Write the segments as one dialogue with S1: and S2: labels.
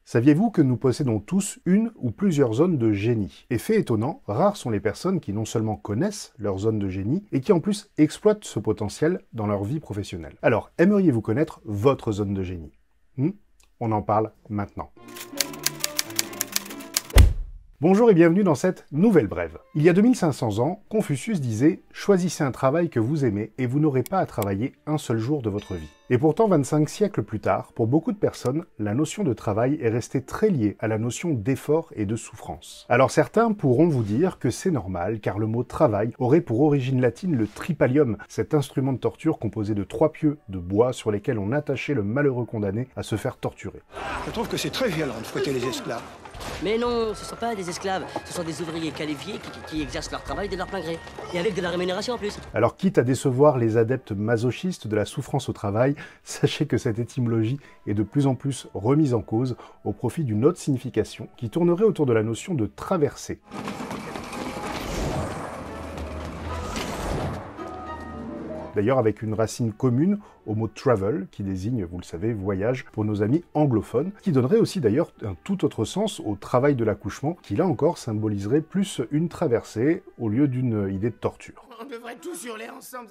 S1: Saviez-vous que nous possédons tous une ou plusieurs zones de génie? Et fait étonnant, rares sont les personnes qui non seulement connaissent leur zone de génie, et qui en plus exploitent ce potentiel dans leur vie professionnelle. Alors, aimeriez-vous connaître votre zone de génie? On en parle maintenant. Bonjour et bienvenue dans cette nouvelle brève. Il y a 2500 ans, Confucius disait « Choisissez un travail que vous aimez et vous n'aurez pas à travailler un seul jour de votre vie ». Et pourtant, 25 siècles plus tard, pour beaucoup de personnes, la notion de travail est restée très liée à la notion d'effort et de souffrance. Alors certains pourront vous dire que c'est normal, car le mot « travail » aurait pour origine latine le tripalium, cet instrument de torture composé de 3 pieux de bois sur lesquels on attachait le malheureux condamné à se faire torturer.
S2: Je trouve que c'est très violent de fouetter les esclaves.
S3: Mais non, ce ne sont pas des esclaves, ce sont des ouvriers qualifiés qui exercent leur travail de leur plein gré. Et avec de la rémunération en plus.
S1: Alors quitte à décevoir les adeptes masochistes de la souffrance au travail, sachez que cette étymologie est de plus en plus remise en cause au profit d'une autre signification qui tournerait autour de la notion de traverser. D'ailleurs avec une racine commune au mot travel, qui désigne, vous le savez, voyage, pour nos amis anglophones, qui donnerait aussi d'ailleurs un tout autre sens au travail de l'accouchement, qui là encore symboliserait plus une traversée au lieu d'une idée de torture.
S4: On devrait tous hurler ensemble.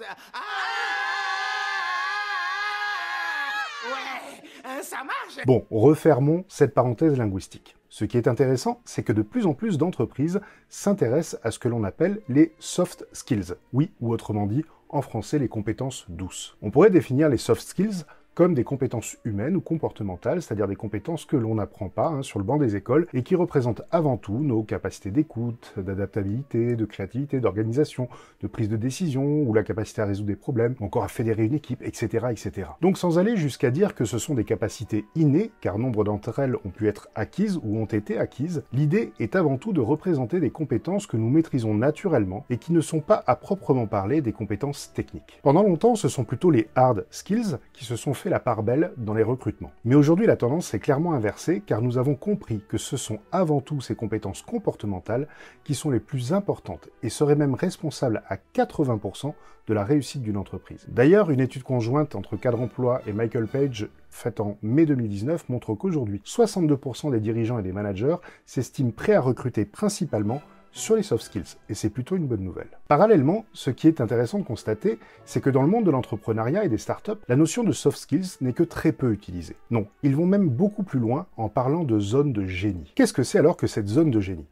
S4: Ouais, ça marche.
S1: Bon, refermons cette parenthèse linguistique. Ce qui est intéressant, c'est que de plus en plus d'entreprises s'intéressent à ce que l'on appelle les soft skills. Oui, ou autrement dit, en français, les compétences douces. On pourrait définir les soft skills comme des compétences humaines ou comportementales, c'est-à-dire des compétences que l'on n'apprend pas sur le banc des écoles et qui représentent avant tout nos capacités d'écoute, d'adaptabilité, de créativité, d'organisation, de prise de décision ou la capacité à résoudre des problèmes, ou encore à fédérer une équipe, etc., etc. Donc sans aller jusqu'à dire que ce sont des capacités innées, car nombre d'entre elles ont pu être acquises ou ont été acquises, l'idée est avant tout de représenter des compétences que nous maîtrisons naturellement et qui ne sont pas à proprement parler des compétences techniques. Pendant longtemps, ce sont plutôt les hard skills qui se sont fait la part belle dans les recrutements. Mais aujourd'hui, la tendance est clairement inversée, car nous avons compris que ce sont avant tout ces compétences comportementales qui sont les plus importantes et seraient même responsables à 80% de la réussite d'une entreprise. D'ailleurs, une étude conjointe entre Cadre Emploi et Michael Page faite en mai 2019 montre qu'aujourd'hui, 62% des dirigeants et des managers s'estiment prêts à recruter principalement sur les soft skills, et c'est plutôt une bonne nouvelle. Parallèlement, ce qui est intéressant de constater, c'est que dans le monde de l'entrepreneuriat et des startups, la notion de soft skills n'est que très peu utilisée. Non, ils vont même beaucoup plus loin en parlant de zone de génie. Qu'est-ce que c'est alors que cette zone de génie?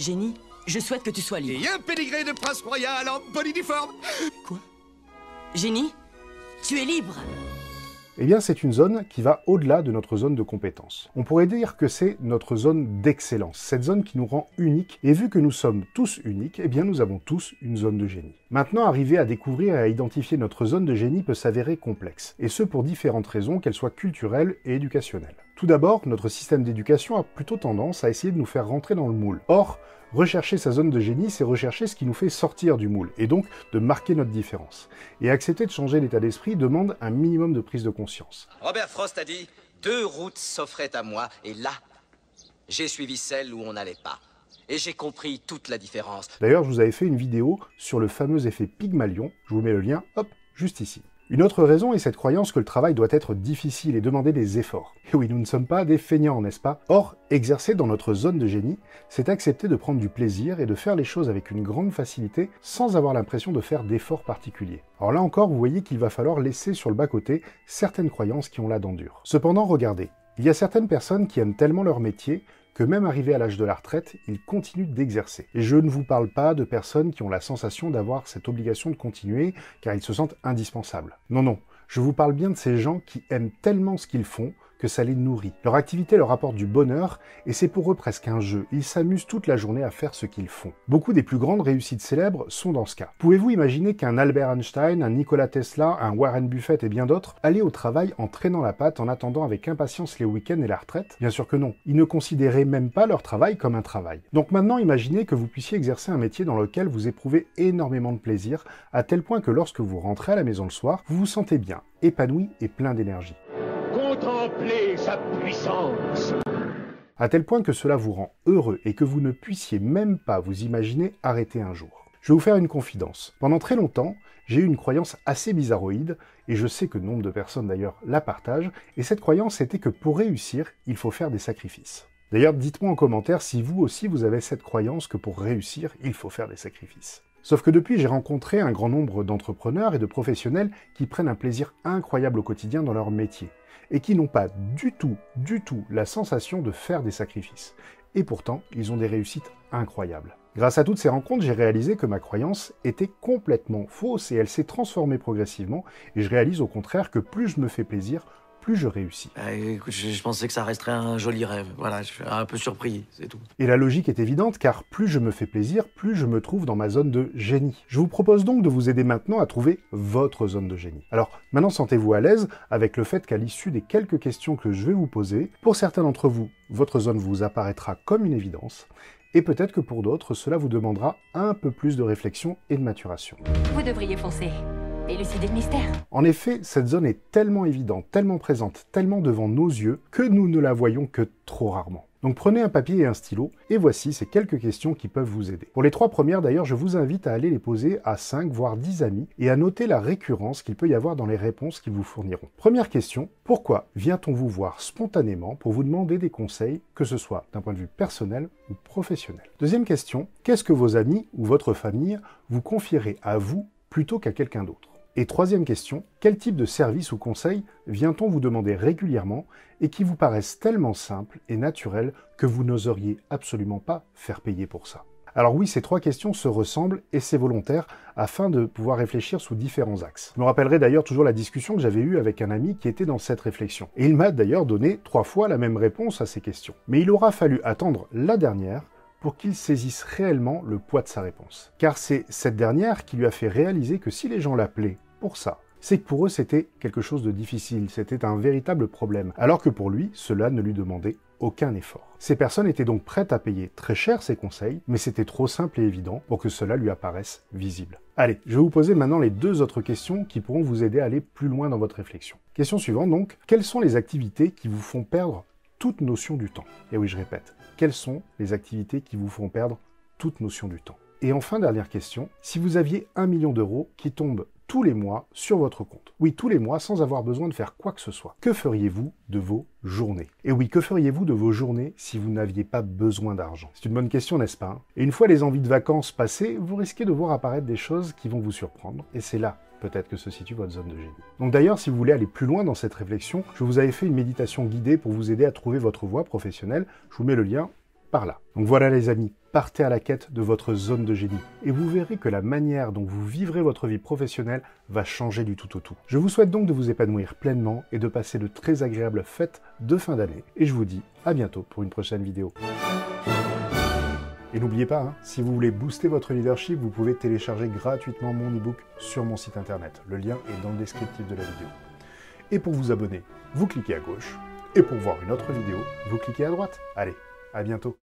S3: Génie, je souhaite que tu sois libre.
S2: Et un pédigré de prince royal en bon uniforme. Quoi?
S3: Génie, tu es libre.
S1: Eh bien, c'est une zone qui va au-delà de notre zone de compétence. On pourrait dire que c'est notre zone d'excellence, cette zone qui nous rend uniques, et vu que nous sommes tous uniques, eh bien nous avons tous une zone de génie. Maintenant, arriver à découvrir et à identifier notre zone de génie peut s'avérer complexe, et ce pour différentes raisons, qu'elles soient culturelles et éducationnelles. Tout d'abord, notre système d'éducation a plutôt tendance à essayer de nous faire rentrer dans le moule. Or, rechercher sa zone de génie, c'est rechercher ce qui nous fait sortir du moule, et donc de marquer notre différence. Et accepter de changer l'état d'esprit demande un minimum de prise de conscience.
S5: Robert Frost a dit « 2 routes s'offraient à moi, et là, j'ai suivi celle où on n'allait pas. Et j'ai compris toute la différence. »
S1: D'ailleurs, je vous avais fait une vidéo sur le fameux effet Pygmalion, je vous mets le lien, hop, juste ici. Une autre raison est cette croyance que le travail doit être difficile et demander des efforts. Et oui, nous ne sommes pas des feignants, n'est-ce pas? Or, exercer dans notre zone de génie, c'est accepter de prendre du plaisir et de faire les choses avec une grande facilité sans avoir l'impression de faire d'efforts particuliers. Alors là encore, vous voyez qu'il va falloir laisser sur le bas-côté certaines croyances qui ont la dent dure. Cependant, regardez, il y a certaines personnes qui aiment tellement leur métier que même arrivés à l'âge de la retraite, ils continuent d'exercer. Et je ne vous parle pas de personnes qui ont la sensation d'avoir cette obligation de continuer, car ils se sentent indispensables. Non, non, je vous parle bien de ces gens qui aiment tellement ce qu'ils font que ça les nourrit. Leur activité leur apporte du bonheur, et c'est pour eux presque un jeu. Ils s'amusent toute la journée à faire ce qu'ils font. Beaucoup des plus grandes réussites célèbres sont dans ce cas. Pouvez-vous imaginer qu'un Albert Einstein, un Nikola Tesla, un Warren Buffett et bien d'autres allaient au travail en traînant la patte en attendant avec impatience les week-ends et la retraite? Bien sûr que non. Ils ne considéraient même pas leur travail comme un travail. Donc maintenant, imaginez que vous puissiez exercer un métier dans lequel vous éprouvez énormément de plaisir, à tel point que lorsque vous rentrez à la maison le soir, vous vous sentez bien, épanoui et plein d'énergie.
S4: Contemplez sa puissance.
S1: À tel point que cela vous rend heureux et que vous ne puissiez même pas vous imaginer arrêter un jour. Je vais vous faire une confidence. Pendant très longtemps, j'ai eu une croyance assez bizarroïde, et je sais que nombre de personnes d'ailleurs la partagent, et cette croyance était que pour réussir, il faut faire des sacrifices. D'ailleurs, dites-moi en commentaire si vous aussi vous avez cette croyance que pour réussir, il faut faire des sacrifices. Sauf que depuis, j'ai rencontré un grand nombre d'entrepreneurs et de professionnels qui prennent un plaisir incroyable au quotidien dans leur métier, et qui n'ont pas du tout la sensation de faire des sacrifices. Et pourtant, ils ont des réussites incroyables. Grâce à toutes ces rencontres, j'ai réalisé que ma croyance était complètement fausse et elle s'est transformée progressivement, et je réalise au contraire que plus je me fais plaisir, plus je réussis.
S6: Écoute, je pensais que ça resterait un joli rêve. Voilà, je suis un peu surpris, c'est tout.
S1: Et la logique est évidente, car plus je me fais plaisir, plus je me trouve dans ma zone de génie. Je vous propose donc de vous aider maintenant à trouver votre zone de génie. Alors, maintenant sentez-vous à l'aise avec le fait qu'à l'issue des quelques questions que je vais vous poser, pour certains d'entre vous, votre zone vous apparaîtra comme une évidence, et peut-être que pour d'autres, cela vous demandera un peu plus de réflexion et de maturation.
S7: Vous devriez foncer. Élucider le mystère.
S1: En effet, cette zone est tellement évidente, tellement présente, tellement devant nos yeux, que nous ne la voyons que trop rarement. Donc prenez un papier et un stylo, et voici ces quelques questions qui peuvent vous aider. Pour les 3 premières d'ailleurs, je vous invite à aller les poser à 5 voire 10 amis, et à noter la récurrence qu'il peut y avoir dans les réponses qu'ils vous fourniront. Première question, pourquoi vient-on vous voir spontanément pour vous demander des conseils, que ce soit d'un point de vue personnel ou professionnel? Deuxième question, qu'est-ce que vos amis ou votre famille vous confieraient à vous plutôt qu'à quelqu'un d'autre? Et troisième question, quel type de service ou conseil vient-on vous demander régulièrement et qui vous paraissent tellement simples et naturels que vous n'oseriez absolument pas faire payer pour ça? Alors oui, ces 3 questions se ressemblent et c'est volontaire afin de pouvoir réfléchir sous différents axes. Je me rappellerai d'ailleurs toujours la discussion que j'avais eue avec un ami qui était dans cette réflexion. Et il m'a d'ailleurs donné 3 fois la même réponse à ces questions. Mais il aura fallu attendre la dernière pour qu'il saisisse réellement le poids de sa réponse. Car c'est cette dernière qui lui a fait réaliser que si les gens l'appelaient pour ça, c'est que pour eux c'était quelque chose de difficile, c'était un véritable problème, alors que pour lui, cela ne lui demandait aucun effort. Ces personnes étaient donc prêtes à payer très cher ses conseils, mais c'était trop simple et évident pour que cela lui apparaisse visible. Allez, je vais vous poser maintenant les 2 autres questions qui pourront vous aider à aller plus loin dans votre réflexion. Question suivante donc, quelles sont les activités qui vous font perdre toute notion du temps? Et oui, je répète, quelles sont les activités qui vous font perdre toute notion du temps? Et enfin, dernière question, si vous aviez 1 million d'euros qui tombent tous les mois sur votre compte, oui, tous les mois, sans avoir besoin de faire quoi que ce soit, que feriez-vous de vos journées? Et oui, que feriez-vous de vos journées si vous n'aviez pas besoin d'argent? C'est une bonne question, n'est-ce pas? Et une fois les envies de vacances passées, vous risquez de voir apparaître des choses qui vont vous surprendre, et c'est là peut-être que se situe votre zone de génie. Donc d'ailleurs, si vous voulez aller plus loin dans cette réflexion, je vous avais fait une méditation guidée pour vous aider à trouver votre voie professionnelle. Je vous mets le lien par là. Donc voilà les amis, partez à la quête de votre zone de génie. Et vous verrez que la manière dont vous vivrez votre vie professionnelle va changer du tout au tout. Je vous souhaite donc de vous épanouir pleinement et de passer de très agréables fêtes de fin d'année. Et je vous dis à bientôt pour une prochaine vidéo. Et n'oubliez pas, si vous voulez booster votre leadership, vous pouvez télécharger gratuitement mon e-book sur mon site internet. Le lien est dans le descriptif de la vidéo. Et pour vous abonner, vous cliquez à gauche. Et pour voir une autre vidéo, vous cliquez à droite. Allez, à bientôt.